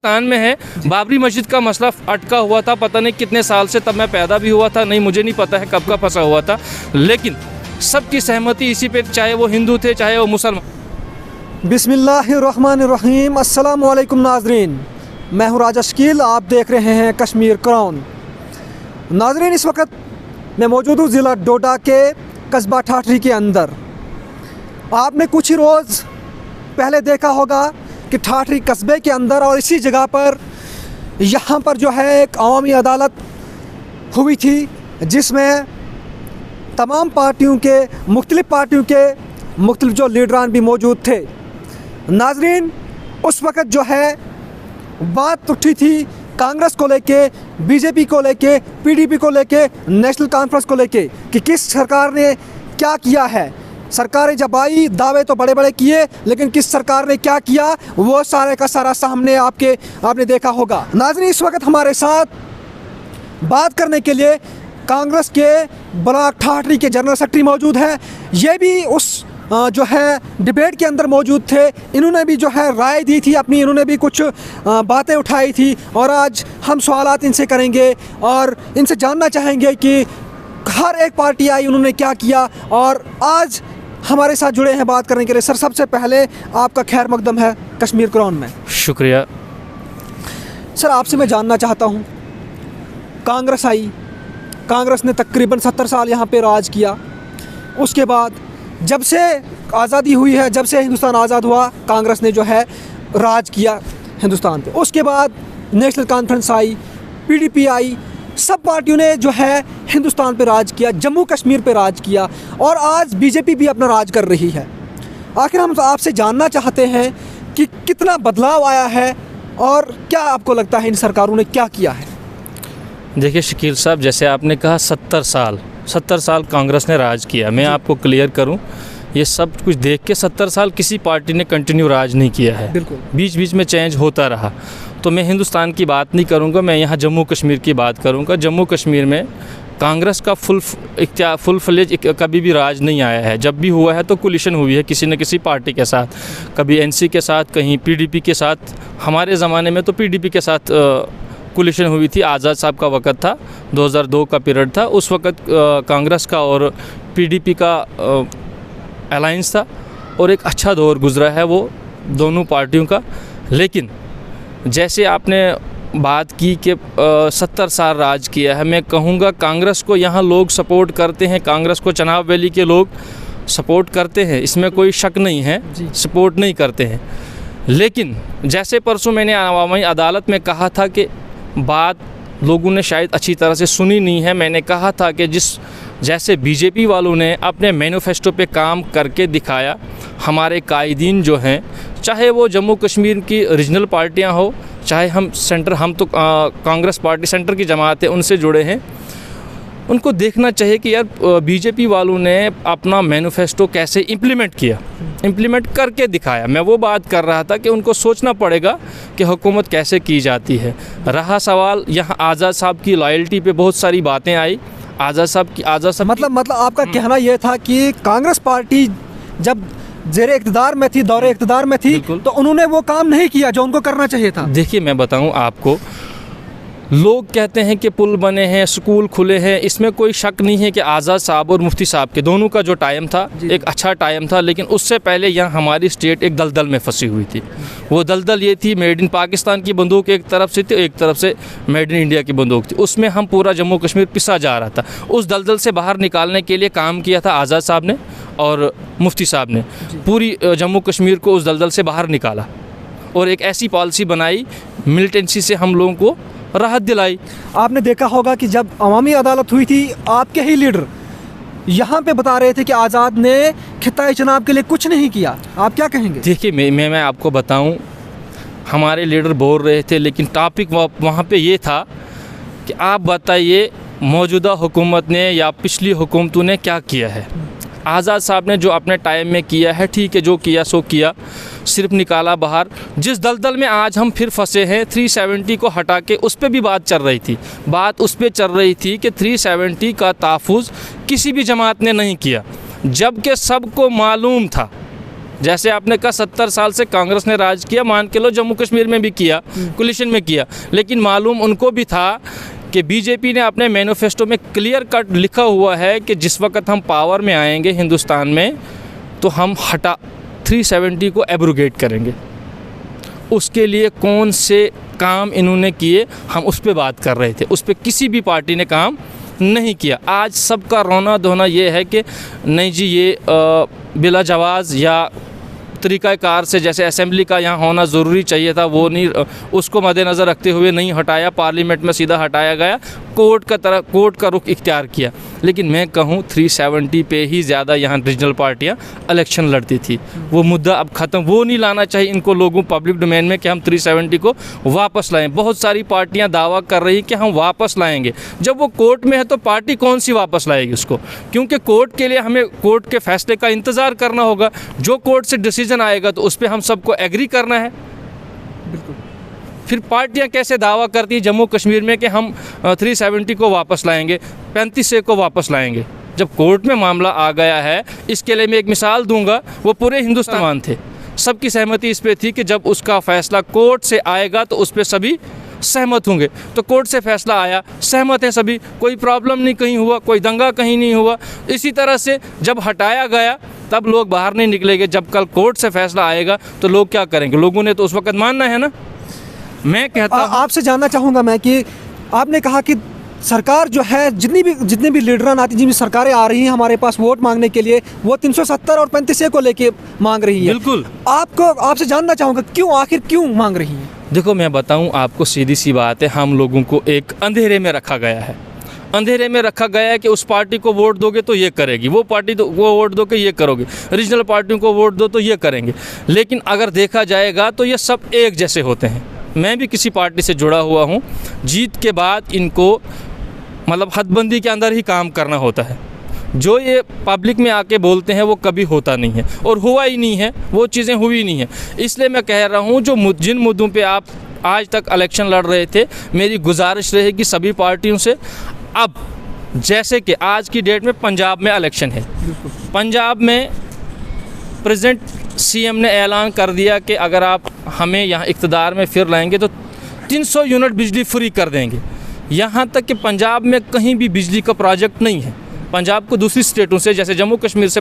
पाकिस्तान में है। बाबरी मस्जिद का मसला अटका हुआ था पता नहीं कितने साल से, तब मैं पैदा भी हुआ था नहीं, मुझे नहीं पता है कब का फंसा हुआ था, लेकिन सबकी सहमति इसी पे, चाहे वो हिंदू थे चाहे वो मुसलमान। बिस्मिल्लाहिर्रहमानिर्रहीम। अस्सलाम वालेकुम नाजरीन, मैं हूँ राजा शकील, आप देख रहे हैं कश्मीर क्राउन। नाजरीन, इस वक्त मैं मौजूद हूँ ज़िला डोडा के कस्बा ठाठरी के अंदर। आपने कुछ ही रोज़ पहले देखा होगा कि ठाठरी कस्बे के अंदर और इसी जगह पर यहाँ पर जो है एक अवामी अदालत हुई थी, जिसमें तमाम पार्टियों के मुख्तलिफ जो लीडरान भी मौजूद थे। नाजरीन, उस वक़्त जो है बात उठी थी कांग्रेस को लेके, बीजेपी को लेके, पीडीपी को लेके, नेशनल कॉन्फ्रेंस को लेके कि किस सरकार ने क्या किया है। सरकारें जब आई, दावे तो बड़े बड़े किए, लेकिन किस सरकार ने क्या किया वो सारे का सारा सामने आपने देखा होगा। नाज़रीन, इस वक्त हमारे साथ बात करने के लिए कांग्रेस के ब्लॉक ठाठरी के जनरल सेक्रेटरी मौजूद हैं। ये भी उस जो है डिबेट के अंदर मौजूद थे। इन्होंने भी जो है राय दी थी अपनी, इन्होंने भी कुछ बातें उठाई थी और आज हम सवालात इनसे करेंगे और इनसे जानना चाहेंगे कि हर एक पार्टी आई, उन्होंने क्या किया। और आज हमारे साथ जुड़े हैं बात करने के लिए। सर, सबसे पहले आपका खैर मकदम है कश्मीर क्राउन में। शुक्रिया। सर, आपसे मैं जानना चाहता हूँ, कांग्रेस आई, कांग्रेस ने तकरीबन 70 साल यहाँ पे राज किया। उसके बाद जब से आज़ादी हुई है, जब से हिंदुस्तान आज़ाद हुआ, कांग्रेस ने जो है राज किया हिंदुस्तान पे। उसके बाद नेशनल कॉन्फ्रेंस आई, पीडीपी आई, सब पार्टियों ने जो है हिंदुस्तान पे राज किया, जम्मू कश्मीर पे राज किया और आज बीजेपी भी अपना राज कर रही है। आखिर हम आपसे जानना चाहते हैं कि कितना बदलाव आया है और क्या आपको लगता है इन सरकारों ने क्या किया है। देखिए शकील साहब, जैसे आपने कहा 70 साल कांग्रेस ने राज किया। मैं आपको क्लियर करूं, ये सब कुछ देख के 70 साल किसी पार्टी ने कंटिन्यू राज नहीं किया है, बिल्कुल बीच बीच में चेंज होता रहा। तो मैं हिंदुस्तान की बात नहीं करूंगा, मैं यहाँ जम्मू कश्मीर की बात करूंगा। जम्मू कश्मीर में कांग्रेस का फुल फ्लेज कभी भी राज नहीं आया है। जब भी हुआ है तो कोलिशन हुई है किसी न किसी पार्टी के साथ, कभी एनसी के साथ, कहीं पीडीपी के साथ। हमारे ज़माने में तो पीडीपी के साथ कोलिशन हुई थी। आज़ाद साहब का वक़्त था, 2002 का पीरियड था, उस वक़्त कांग्रेस का और पीडीपी का अलायंस था और एक अच्छा दौर गुज़रा है वो दोनों पार्टियों का। लेकिन जैसे आपने बात की कि 70 साल राज किया है, मैं कहूँगा कांग्रेस को यहाँ लोग सपोर्ट करते हैं, कांग्रेस को चनाब वैली के लोग सपोर्ट करते हैं, इसमें कोई शक नहीं है, सपोर्ट नहीं करते हैं। लेकिन जैसे परसों मैंने अवामी अदालत में कहा था कि बात लोगों ने शायद अच्छी तरह से सुनी नहीं है। मैंने कहा था कि जैसे बीजेपी वालों ने अपने मैनिफेस्टो पे काम करके दिखाया, हमारे कायदीन जो हैं, चाहे वो जम्मू कश्मीर की रीजनल पार्टियां हो, चाहे हम तो कांग्रेस पार्टी सेंटर की जमात है, उनसे जुड़े हैं, उनको देखना चाहिए कि यार बीजेपी वालों ने अपना मैनिफेस्टो कैसे इम्प्लीमेंट करके दिखाया। मैं वो बात कर रहा था कि उनको सोचना पड़ेगा कि हुकूमत कैसे की जाती है। रहा सवाल यहाँ आज़ाद साहब की लॉयल्टी पे, बहुत सारी बातें आई आज़ाद साहब मतलब आपका कहना यह था कि कांग्रेस पार्टी जब ज़ेरे इक़्तिदार में थी, दौरे इक़्तिदार में थी, तो उन्होंने वो काम नहीं किया जो उनको करना चाहिए था। देखिए, मैं बताऊं आपको, लोग कहते हैं कि पुल बने हैं, स्कूल खुले हैं, इसमें कोई शक नहीं है कि आज़ाद साहब और मुफ्ती साहब के दोनों का जो टाइम था एक अच्छा टाइम था। लेकिन उससे पहले यहाँ हमारी स्टेट एक दलदल में फंसी हुई थी। वो दलदल ये थी, मेड इन पाकिस्तान की बंदूक एक तरफ से थी, एक तरफ से मेड इन इंडिया की बंदूक थी। उसमें हम पूरा जम्मू कश्मीर पिसा जा रहा था। उस दलदल से बाहर निकालने के लिए काम किया था आज़ाद साहब ने और मुफ्ती साहब ने। पूरी जम्मू कश्मीर को उस दलदल से बाहर निकाला और एक ऐसी पॉलिसी बनाई, मिलिटेंसी से हम लोगों को राहत दिलाई। आपने देखा होगा कि जब अवामी अदालत हुई थी, आपके ही लीडर यहाँ पे बता रहे थे कि आज़ाद ने खिताई चुनाव के लिए कुछ नहीं किया। आप क्या कहेंगे? देखिए, मैं आपको बताऊं, हमारे लीडर बोल रहे थे, लेकिन टॉपिक वहाँ पे ये था कि आप बताइए मौजूदा हुकूमत ने या पिछली हुकूमतों ने क्या किया है। आज़ाद साहब ने जो अपने टाइम में किया है, ठीक है, जो किया सो किया, सिर्फ निकाला बाहर। जिस दलदल में आज हम फिर फंसे हैं, 370 को हटा के उस पर भी बात चल रही थी। बात उस पर चल रही थी कि 370 का तहफ़्फ़ुज़ किसी भी जमात ने नहीं किया, जबकि सबको मालूम था जैसे आपने कहा 70 साल से कांग्रेस ने राज किया, मान के लो जम्मू कश्मीर में भी किया, कोलिशन में किया, लेकिन मालूम उनको भी था कि बीजेपी ने अपने मैनिफेस्टो में क्लियर कट लिखा हुआ है कि जिस वक्त हम पावर में आएंगे हिंदुस्तान में तो हम 370 को एब्रोगेट करेंगे। उसके लिए कौन से काम इन्होंने किए, हम उस पर बात कर रहे थे, उस पर किसी भी पार्टी ने काम नहीं किया। आज सबका रोना धोना ये है कि नहीं जी ये बिला जवाज़ या तरीक़ाकार से जैसे असेंबली का यहाँ होना ज़रूरी चाहिए था वो नहीं, उसको मद्देनज़र रखते हुए नहीं हटाया, पार्लियामेंट में सीधा हटाया गया, कोर्ट का रुख इख्तियार किया। लेकिन मैं कहूँ 370 पे ही ज़्यादा यहाँ रीजनल पार्टियाँ इलेक्शन लड़ती थी। वो मुद्दा अब ख़त्म, वो नहीं लाना चाहिए इनको लोगों पब्लिक डोमेन में कि हम 370 को वापस लाएं। बहुत सारी पार्टियाँ दावा कर रही कि हम वापस लाएंगे, जब वो कोर्ट में है तो पार्टी कौन सी वापस लाएगी उसको, क्योंकि कोर्ट के लिए हमें कोर्ट के फैसले का इंतज़ार करना होगा। जो कोर्ट से डिसीजन आएगा तो उस पर हम सबको एग्री करना है। बिल्कुल। फिर पार्टियां कैसे दावा करती है जम्मू कश्मीर में कि हम 370 को वापस लाएंगे, 35 को वापस लाएंगे, जब कोर्ट में मामला आ गया है। इसके लिए मैं एक मिसाल दूंगा, वो पूरे हिंदुस्तान थे, सबकी सहमति इस पे थी कि जब उसका फ़ैसला कोर्ट से आएगा तो उस पर सभी सहमत होंगे। तो कोर्ट से फैसला आया, सहमत हैं सभी, कोई प्रॉब्लम नहीं कहीं हुआ, कोई दंगा कहीं नहीं हुआ। इसी तरह से जब हटाया गया तब लोग बाहर नहीं निकलेंगे, जब कल कोर्ट से फैसला आएगा तो लोग क्या करेंगे, लोगों ने तो उस वक्त मानना है ना। मैं कहता आपसे जानना चाहूँगा मैं कि आपने कहा कि सरकार जो है जितनी भी लीडरान आती, जितनी सरकारें आ रही हैं हमारे पास वोट मांगने के लिए, वो 370 और 35 को लेके मांग रही है। बिल्कुल। आपसे जानना चाहूँगा आखिर क्यों मांग रही हैं? देखो मैं बताऊं आपको, सीधी सी बात है, हम लोगों को एक अंधेरे में रखा गया है। अंधेरे में रखा गया है कि उस पार्टी को वोट दोगे तो ये करेगी, वो पार्टी तो वो वोट दो के ये करोगे, रीजनल पार्टियों को वोट दो तो ये करेंगे। लेकिन अगर देखा जाएगा तो ये सब एक जैसे होते हैं। मैं भी किसी पार्टी से जुड़ा हुआ हूँ, जीत के बाद इनको मतलब हदबंदी के अंदर ही काम करना होता है। जो ये पब्लिक में आके बोलते हैं वो कभी होता नहीं है और हुआ ही नहीं है, वो चीज़ें हुई नहीं है। इसलिए मैं कह रहा हूँ जो जिन मुद्दों पे आप आज तक इलेक्शन लड़ रहे थे, मेरी गुजारिश रहेगी सभी पार्टियों से, अब जैसे कि आज की डेट में पंजाब में इलेक्शन है, पंजाब में प्रेसिडेंट सीएम ने ऐलान कर दिया कि अगर आप हमें यहाँ इक़्तिदार में फिर लाएंगे तो 300 यूनिट बिजली फ्री कर देंगे। यहाँ तक कि पंजाब में कहीं भी बिजली का प्रोजेक्ट नहीं है, पंजाब को दूसरी स्टेटों से जैसे जम्मू कश्मीर से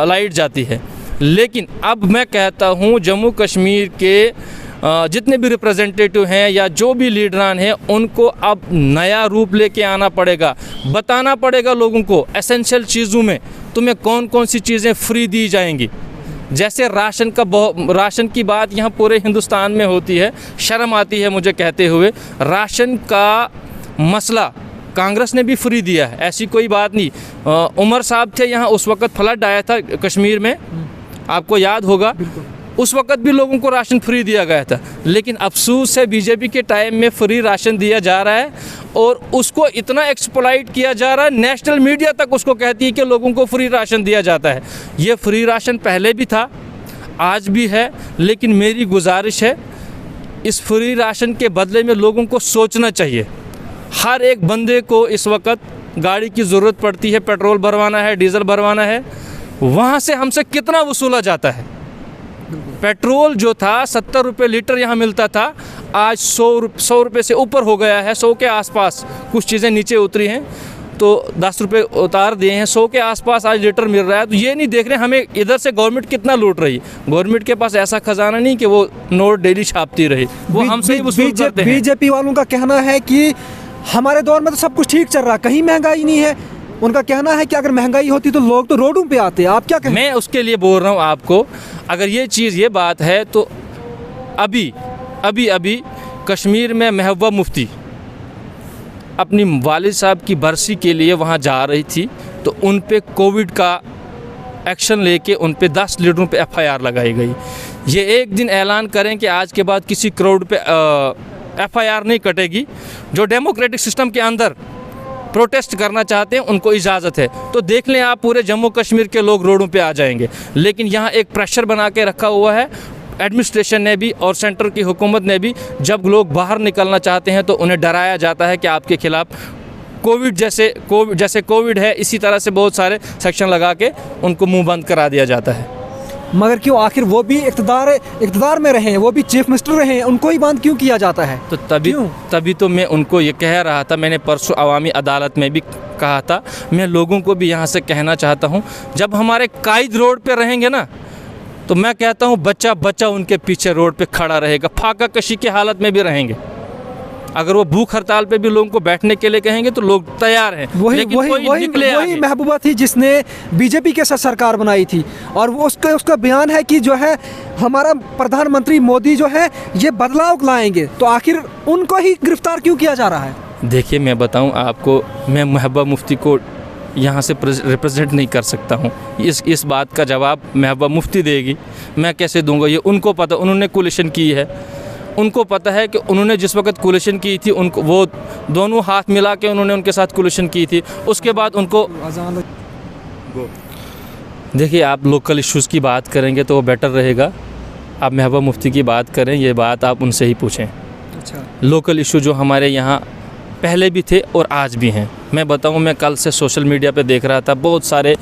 लाइट जाती है। लेकिन अब मैं कहता हूँ जम्मू कश्मीर के जितने भी रिप्रेजेंटेटिव हैं या जो भी लीडरान हैं, उनको अब नया रूप लेके आना पड़ेगा, बताना पड़ेगा लोगों को एसेंशियल चीज़ों में तुम्हें कौन कौन सी चीज़ें फ्री दी जाएंगी। जैसे राशन की बात यहाँ पूरे हिंदुस्तान में होती है, शर्म आती है मुझे कहते हुए। राशन का मसला कांग्रेस ने भी फ्री दिया है, ऐसी कोई बात नहीं। उमर साहब थे यहाँ, उस वक्त फ्लड आया था कश्मीर में, आपको याद होगा, उस वक्त भी लोगों को राशन फ्री दिया गया था। लेकिन अफसोस है बीजेपी के टाइम में फ्री राशन दिया जा रहा है और उसको इतना एक्सप्लॉइट किया जा रहा है, नेशनल मीडिया तक उसको कहती है कि लोगों को फ्री राशन दिया जाता है। ये फ्री राशन पहले भी था, आज भी है, लेकिन मेरी गुजारिश है इस फ्री राशन के बदले में लोगों को सोचना चाहिए। हर एक बंदे को इस वक्त गाड़ी की ज़रूरत पड़ती है, पेट्रोल भरवाना है, डीजल भरवाना है, वहाँ से हमसे कितना वसूला जाता है। पेट्रोल जो था 70 रुपये लीटर यहाँ मिलता था, आज 100 रुपये से ऊपर हो गया है, 100 के आसपास। कुछ चीज़ें नीचे उतरी हैं तो 10 रुपये उतार दिए हैं, 100 के आसपास आज लीटर मिल रहा है। तो ये नहीं देख रहे हमें इधर से गवर्नमेंट कितना लूट रही है। गवर्नमेंट के पास ऐसा खजाना नहीं कि वो नोट डेली छापती रही, वो हमसे ही वसूल करते हैं। बीजेपी वालों का कहना है कि हमारे दौर में तो सब कुछ ठीक चल रहा, कहीं महंगाई नहीं है। उनका कहना है कि अगर महंगाई होती तो लोग तो रोडों पे आते। आप क्या कहें? मैं उसके लिए बोल रहा हूँ आपको, अगर ये बात है तो अभी कश्मीर में महबूबा मुफ्ती अपनी वालिद साहब की बरसी के लिए वहाँ जा रही थी, तो उन पे कोविड का एक्शन लेके उन पे 10 लीडरों पे FIR लगाई गई। ये एक दिन ऐलान करें कि आज के बाद किसी क्राउड पे FIR नहीं कटेगी। जो डेमोक्रेटिक सिस्टम के अंदर प्रोटेस्ट करना चाहते हैं उनको इजाज़त है, तो देख लें आप पूरे जम्मू कश्मीर के लोग रोडों पे आ जाएंगे। लेकिन यहाँ एक प्रेशर बना के रखा हुआ है एडमिनिस्ट्रेशन ने भी और सेंटर की हुकूमत ने भी। जब लोग बाहर निकलना चाहते हैं तो उन्हें डराया जाता है कि आपके खिलाफ कोविड है, इसी तरह से बहुत सारे सेक्शन लगा के उनको मुंह बंद करा दिया जाता है। मगर क्यों आखिर वो भी इक़्तिदार में रहे हैं, वो भी चीफ मिनिस्टर रहे हैं, उनको ही बंद क्यों किया जाता है? तो तभी तो मैं उनको ये कह रहा था, मैंने परसों अवामी अदालत में भी कहा था, मैं लोगों को भी यहाँ से कहना चाहता हूँ, जब हमारे कायद रोड पे रहेंगे ना, तो मैं कहता हूँ बच्चा बच्चा उनके पीछे रोड पे खड़ा रहेगा, फाका कशी की हालत में भी रहेंगे। अगर वो भूख हड़ताल पे भी लोगों को बैठने के लिए कहेंगे तो लोग तैयार हैं। वही महबूबा थी जिसने बीजेपी के साथ सरकार बनाई थी, और वो उसका बयान है कि जो है हमारा प्रधानमंत्री मोदी जो है ये बदलाव लाएंगे, तो आखिर उनको ही गिरफ्तार क्यों किया जा रहा है? देखिए मैं बताऊं आपको, मैं महबूबा मुफ्ती को यहाँ से रिप्रेजेंट नहीं कर सकता हूँ। इस बात का जवाब महबूबा मुफ्ती देगी, मैं कैसे दूंगा? ये उनको पता, उन्होंने कोलिशन की है, उनको पता है कि उन्होंने जिस वक्त कोलिशन की थी, उनको वो दोनों हाथ मिला के उन्होंने उनके साथ कोलिशन की थी। उसके बाद उनको देखिए, आप लोकल इश्यूज़ की बात करेंगे तो वो बेटर रहेगा। आप महबूबा मुफ्ती की बात करें, ये बात आप उनसे ही पूछें। अच्छा, लोकल इशू जो हमारे यहाँ पहले भी थे और आज भी हैं। मैं बताऊं, मैं कल से सोशल मीडिया पे देख रहा था, बहुत सारे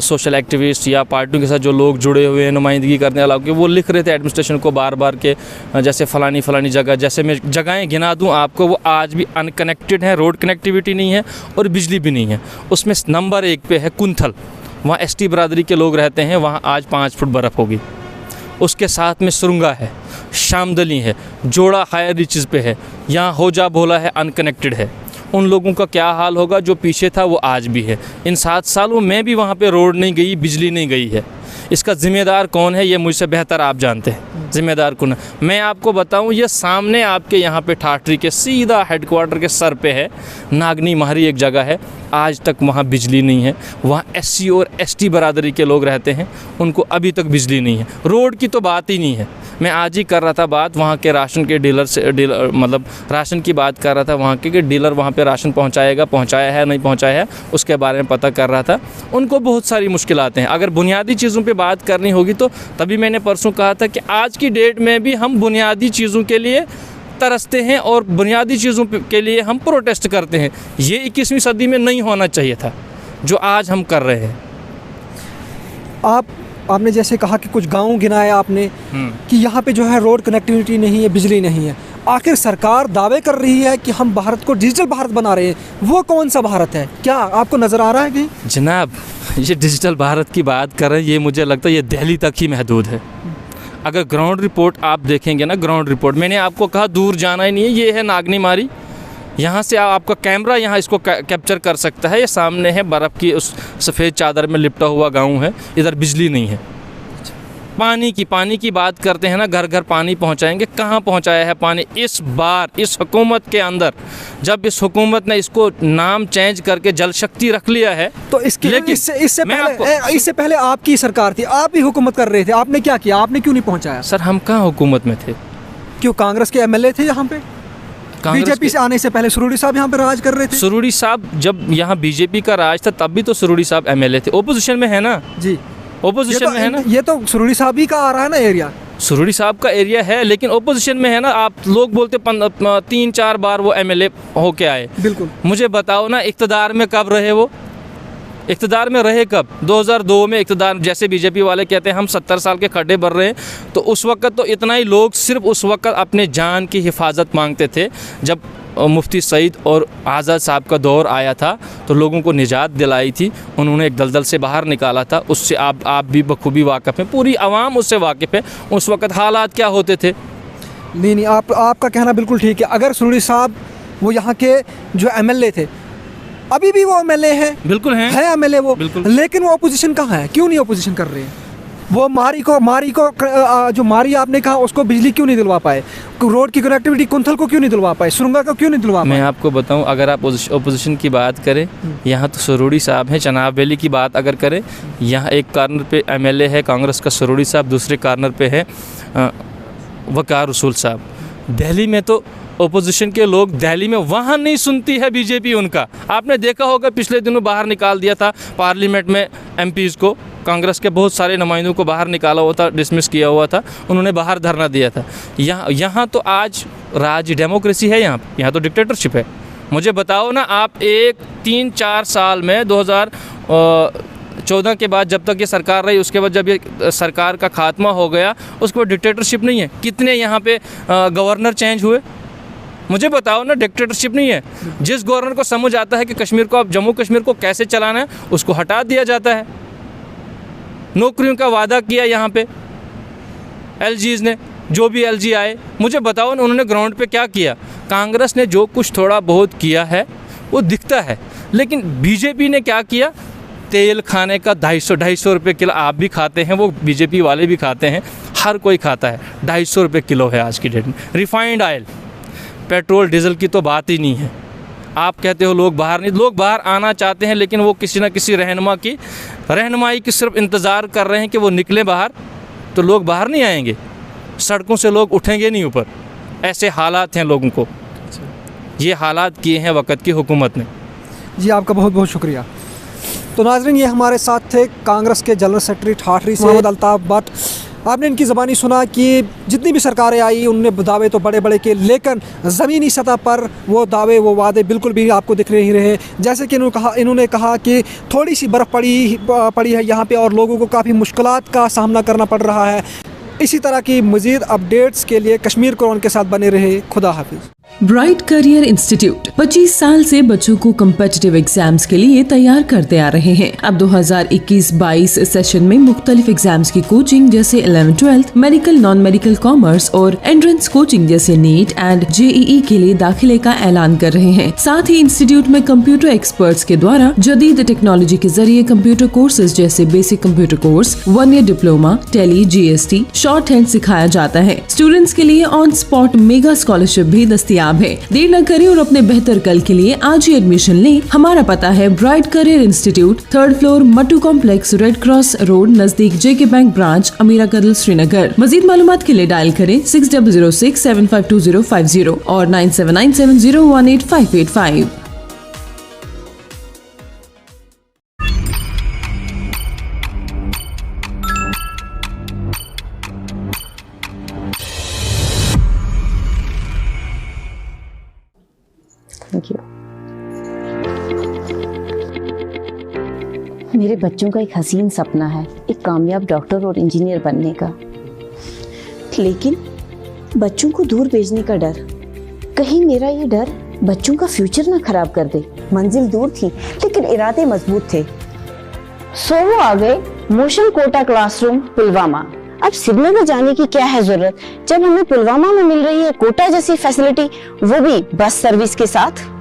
सोशल एक्टिविस्ट या पार्टियों के साथ जो लोग जुड़े हुए हैं, नुमाइंदगी करने वालों के, वो लिख रहे थे एडमिनिस्ट्रेशन को बार बार के जैसे फ़लानी जगह, जैसे मैं जगहें गिना दूं आपको, वो आज भी अनकनेक्टेड हैं, रोड कनेक्टिविटी नहीं है और बिजली भी नहीं है। उसमें नंबर 1 पे है कुंथल, वहाँ ST बरादरी के लोग रहते हैं, वहाँ आज 5 फुट बर्फ़ होगी। उसके साथ में सुरंगा है, शामदली है, जोड़ा हायर रीचेस पे है, यहाँ होजा भोला है, अनकनेक्टेड है। उन लोगों का क्या हाल होगा जो पीछे था, वो आज भी है। इन 7 सालों में भी वहाँ पे रोड नहीं गई, बिजली नहीं गई है। इसका ज़िम्मेदार कौन है, ये मुझसे बेहतर आप जानते हैं ज़िम्मेदार कौन है। मैं आपको बताऊं, ये सामने आपके यहाँ पे ठाठरी के सीधा हेडक्वार्टर के सर पे है, नागनी महरी एक जगह है, आज तक वहाँ बिजली नहीं है। वहाँ SC और ST बरादरी के लोग रहते हैं, उनको अभी तक बिजली नहीं है। रोड की तो बात ही नहीं है। मैं आज ही कर रहा था बात वहाँ के राशन के डीलर मतलब राशन की बात कर रहा था, वहाँ के डीलर वहाँ पे राशन पहुँचाया है नहीं पहुँचाया है, उसके बारे में पता कर रहा था। उनको बहुत सारी मुश्किलात हैं। अगर बुनियादी चीज़ों पे बात करनी होगी तो तभी मैंने परसों कहा था कि आज की डेट में भी हम बुनियादी चीज़ों के लिए तरसते हैं और बुनियादी चीज़ों के लिए हम प्रोटेस्ट करते हैं। ये 21वीं सदी में नहीं होना चाहिए था जो आज हम कर रहे हैं। आपने जैसे कहा कि कुछ गांव गिनाया आपने कि यहाँ पे जो है रोड कनेक्टिविटी नहीं है, बिजली नहीं है। आखिर सरकार दावे कर रही है कि हम भारत को डिजिटल भारत बना रहे हैं, वो कौन सा भारत है? क्या आपको नज़र आ रहा है कि जनाब ये डिजिटल भारत की बात कर रहे हैं, ये मुझे लगता है ये दिल्ली तक ही महदूद है। अगर ग्राउंड रिपोर्ट आप देखेंगे ना, ग्राउंड रिपोर्ट, मैंने आपको कहा दूर जाना ही नहीं है। ये है नागनी मारी, यहाँ से आपका कैमरा यहाँ इसको कैप्चर कर सकता है। ये सामने है, बर्फ़ की उस सफ़ेद चादर में लिपटा हुआ गांव है। इधर बिजली नहीं है। पानी की बात करते हैं ना, घर घर पानी पहुँचाएंगे, कहाँ पहुँचाया है पानी? इस बार इस हुकूमत के अंदर, जब इस हुकूमत ने इसको नाम चेंज करके जल शक्ति रख लिया है, तो इससे पहले आपकी सरकार थी, आप ही हुकूमत कर रहे थे, आपने क्या किया? आपने क्यों नहीं पहुँचाया? सर हम कहाँ हुकूमत में थे? क्यों कांग्रेस के MLA थे यहाँ पे? बीजेपी से आने से पहले सुरूरी साहब यहाँ पे राज कर रहे थे। सुरूरी साहब जब यहाँ बीजेपी का राज था तब भी तो सुरूरी साहब MLA थे, ओपोजिशन में है ना जी, ओपोजिशन में है ना। ये तो सुरूरी साहब ही का आ रहा है ना एरिया, सुरूरी साहब का एरिया है, लेकिन ओपोजिशन में है ना। आप लोग बोलते 3-4 बार वो MLA होके आए। बिल्कुल, मुझे बताओ ना, इक़्तिदार में कब रहे वो? इक़्तिदार में रहे कब? 2002 में इक़्तिदार, जैसे बीजेपी वाले कहते हैं हम 70 साल के खड्डे भर रहे हैं, तो उस वक्त तो इतना ही लोग सिर्फ उस वक्त अपने जान की हिफाजत मांगते थे। जब मुफ्ती सईद और आज़ाद साहब का दौर आया था तो लोगों को निजात दिलाई थी, उन्होंने एक दलदल से बाहर निकाला था। उससे आप भी बखूबी वाकिफ़ हैं, पूरी आवाम उससे वाकिफ़ है। उस वक्त हालात क्या होते थे। नहीं, आपका कहना बिल्कुल ठीक है। अगर सुरूरी साहब वो यहाँ के जो MLA थे, अभी भी वो MLA हैं, बिल्कुल है MLA वो, लेकिन वो अपोजिशन कहाँ है? क्यों नहीं अपोजिशन कर रहे हैं? वो मारी को जो मारी आपने कहा उसको बिजली क्यों नहीं दिलवा पाए? रोड की कनेक्टिविटी कुंथल को क्यों नहीं दिलवा पाए? सुरंगा को क्यों नहीं दिलवा पाए? मैं आपको बताऊं, अगर आप अपोजिशन की बात करें, यहाँ तो सुरूरी साहब हैं। चनाब वैली की बात अगर करें, यहाँ एक कार्नर पे MLA है कांग्रेस का सुरूरी साहब, दूसरे कार्नर पे है वकार रसूल साहब। दिल्ली में तो ओपोजिशन के लोग, दिल्ली में वहाँ नहीं सुनती है बीजेपी उनका। आपने देखा होगा पिछले दिनों बाहर निकाल दिया था पार्लियामेंट में MPs को, कांग्रेस के बहुत सारे नुमाइंदों को बाहर निकाला हुआ था, डिसमिस किया हुआ था, उन्होंने बाहर धरना दिया था। यहाँ तो आज राज डेमोक्रेसी है, यहाँ तो डिक्टेटरशिप है। मुझे बताओ ना, आप 3-4 साल में 14 के बाद जब तक ये सरकार रही, उसके बाद जब ये सरकार का खात्मा हो गया, उसके बाद डिक्टेटरशिप नहीं है। कितने यहाँ पे गवर्नर चेंज हुए, मुझे बताओ ना। डिक्टेटरशिप नहीं है। जिस गवर्नर को समझ आता है कि कश्मीर को, अब जम्मू कश्मीर को कैसे चलाना है, उसको हटा दिया जाता है। नौकरियों का वादा किया यहाँ पे एलजीज़ ने, जो भी एलजी आए, मुझे बताओ ना उन्होंने ग्राउंड पे क्या किया। कांग्रेस ने जो कुछ थोड़ा बहुत किया है वो दिखता है, लेकिन बीजेपी ने क्या किया? तेल खाने का 250 रुपये किलो, आप भी खाते हैं, वो बीजेपी वाले भी खाते हैं, हर कोई खाता है। 250 रुपये किलो है आज की डेट में। रिफाइंड ऑयल, पेट्रोल डीजल की तो बात ही नहीं है। आप कहते हो लोग बाहर नहीं, लोग बाहर आना चाहते हैं, लेकिन वो किसी न किसी रहनुमाई की सिर्फ इंतज़ार कर रहे हैं कि वो निकले बाहर, तो लोग बाहर नहीं आएंगे, सड़कों से लोग उठेंगे नहीं ऊपर। ऐसे हालात हैं लोगों को, ये हालात किए हैं वक़्त की हुकूमत ने। जी आपका बहुत बहुत शुक्रिया। तो नाज़रीन, ये हमारे साथ थे कांग्रेस के जनरल सेक्रेटरी ठाठरी से मोहम्मद अल्ताफ़ भट्ट। आपने इनकी ज़बानी सुना कि जितनी भी सरकारें आई उनने दावे तो बड़े बड़े किए, लेकिन ज़मीनी सतह पर वो दावे, वो वादे बिल्कुल भी आपको दिख नहीं रहे। जैसे कि इन्होंने कहा कि थोड़ी सी बर्फ़ पड़ी है यहाँ पे और लोगों को काफ़ी मुश्किलात का सामना करना पड़ रहा है। इसी तरह की मज़ीद अपडेट्स के लिए कश्मीर क्रॉन के साथ बने रहे। खुदा हाफिज़। ब्राइट करियर इंस्टीट्यूट 25 साल से बच्चों को कम्पिटिटिव एग्जाम्स के लिए तैयार करते आ रहे हैं। अब 2021-22 सेशन में मुख्तलिफ एग्जाम्स की कोचिंग जैसे 11-12, मेडिकल, नॉन मेडिकल, कॉमर्स और एंट्रेंस कोचिंग जैसे नीट एंड JEE के लिए दाखिले का ऐलान कर रहे हैं। साथ ही इंस्टीट्यूट में कंप्यूटर एक्सपर्ट्स के द्वारा जदीद टेक्नोलॉजी के जरिए कंप्यूटर कोर्सेज जैसे basic computer course, 1 year diploma, Tally, GST, short hand सिखाया जाता है। स्टूडेंट्स के लिए ऑन स्पॉट मेगा स्कॉलरशिप भी दस्तियाब है। देर न करें और अपने बेहतर कल के लिए आज ही एडमिशन लें। हमारा पता है Bright Career Institute, 3rd floor, Mattoo complex, Red Cross Road, नजदीक JK bank branch, Amira Kadal, Srinagar. मजीद मालूमात के लिए डायल करें 6006752050 और 9797018585। Thank you. मेरे बच्चों का एक हसीन सपना है एक कामयाब डॉक्टर और इंजीनियर बनने का, लेकिन बच्चों को दूर भेजने का डर। कहीं मेरा ये डर बच्चों का फ्यूचर ना खराब कर दे। मंजिल दूर थी लेकिन इरादे मजबूत थे। सो वो आ गए मोशन कोटा क्लासरूम पुलवामा। अब श्रीनगर जाने की क्या है जरूरत जब हमें पुलवामा में मिल रही है कोटा जैसी फैसिलिटी, वो भी बस सर्विस के साथ।